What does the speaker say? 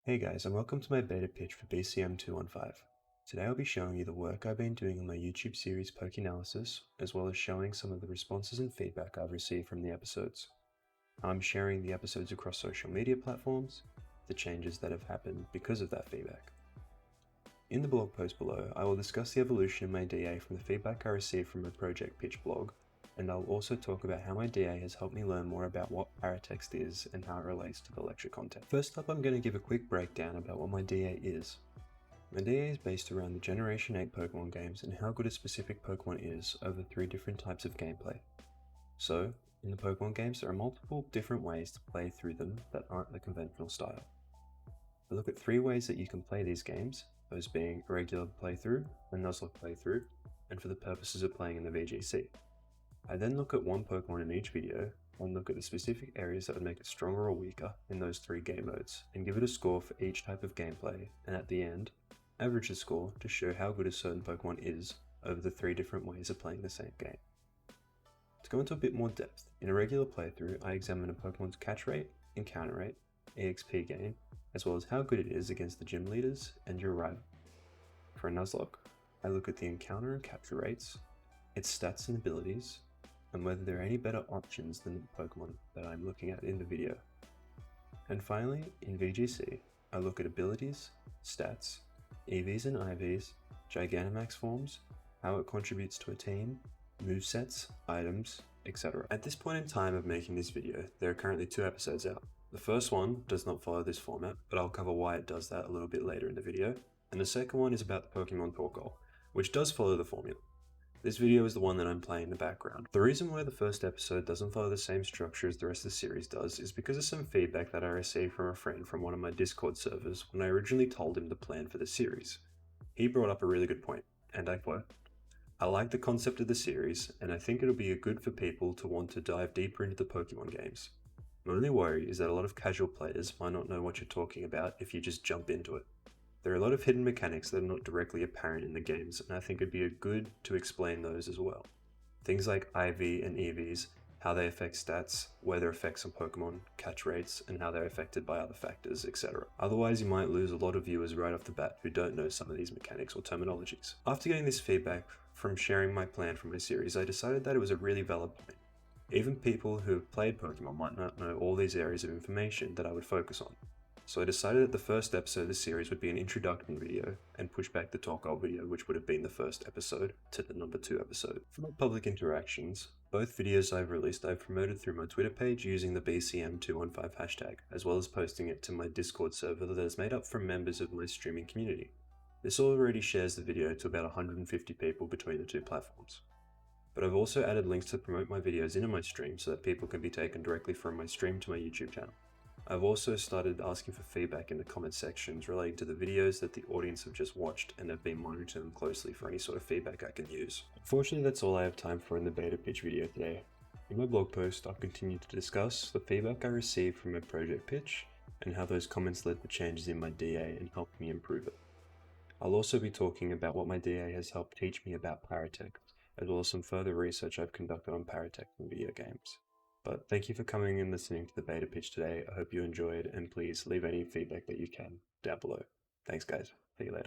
Hey guys, and welcome to my beta pitch for BCM 215. Today I'll be showing you the work I've been doing on my YouTube series Pokénalysis, as well as showing some of the responses and feedback I've received from the episodes. I'm sharing the episodes across social media platforms, the changes that have happened because of that feedback. In the blog post below, I will discuss the evolution of my DA from the feedback I received from my project pitch blog, and I'll also talk about how my DA has helped me learn more about what paratext is and how it relates to the lecture content. First up, I'm going to give a quick breakdown about what my DA is. My DA is based around the Generation 8 Pokemon games and how good a specific Pokemon is over 3 different types of gameplay. So, in the Pokemon games, there are multiple different ways to play through them that aren't the conventional style. I look at 3 ways that you can play these games, those being a regular playthrough, a Nuzlocke playthrough, and for the purposes of playing in the VGC. I then look at one Pokemon in each video and look at the specific areas that would make it stronger or weaker in those 3 game modes and give it a score for each type of gameplay, and at the end, average the score to show how good a certain Pokemon is over the 3 different ways of playing the same game. To go into a bit more depth, in a regular playthrough I examine a Pokemon's catch rate, encounter rate, EXP gain, as well as how good it is against the gym leaders and your rival. For a Nuzlocke, I look at the encounter and capture rates, its stats and abilities, and whether there are any better options than the Pokemon that I'm looking at in the video. And finally, in VGC, I look at abilities, stats, EVs and IVs, Gigantamax forms, how it contributes to a team, movesets, items, etc. At this point in time of making this video, there are currently 2 episodes out. The first one does not follow this format, but I'll cover why it does that a little bit later in the video, and the second one is about the Pokemon Torkoal, which does follow the formula. This video is the one that I'm playing in the background. The reason why the first episode doesn't follow the same structure as the rest of the series does is because of some feedback that I received from a friend from one of my Discord servers when I originally told him the plan for the series. He brought up a really good point, and I quote, "I like the concept of the series, and I think it'll be good for people to want to dive deeper into the Pokemon games. My only worry is that a lot of casual players might not know what you're talking about if you just jump into it. There are a lot of hidden mechanics that are not directly apparent in the games, and I think it'd be good to explain those as well. Things like IV and EVs, how they affect stats, where their effects on Pokemon, catch rates, and how they're affected by other factors, etc. Otherwise, you might lose a lot of viewers right off the bat who don't know some of these mechanics or terminologies." After getting this feedback from sharing my plan for my series, I decided that it was a really valid point. Even people who have played Pokemon might not know all these areas of information that I would focus on. So I decided that the first episode of the series would be an introduction video and push back the Torkoal video, which would have been the first episode, to the number 2 episode. For my public interactions, both videos I've released I've promoted through my Twitter page using the BCM215 hashtag, as well as posting it to my Discord server that is made up from members of my streaming community. This already shares the video to about 150 people between the 2 platforms. But I've also added links to promote my videos into my stream so that people can be taken directly from my stream to my YouTube channel. I've also started asking for feedback in the comment sections relating to the videos that the audience have just watched, and have been monitoring them closely for any sort of feedback I can use. Unfortunately, that's all I have time for in the beta pitch video today. In my blog post, I'll continue to discuss the feedback I received from my project pitch, and how those comments led to changes in my DA and helped me improve it. I'll also be talking about what my DA has helped teach me about paratext, as well as some further research I've conducted on paratext in video games. But thank you for coming and listening to the beta pitch today. I hope you enjoyed, and please leave any feedback that you can down below. Thanks guys. See you later.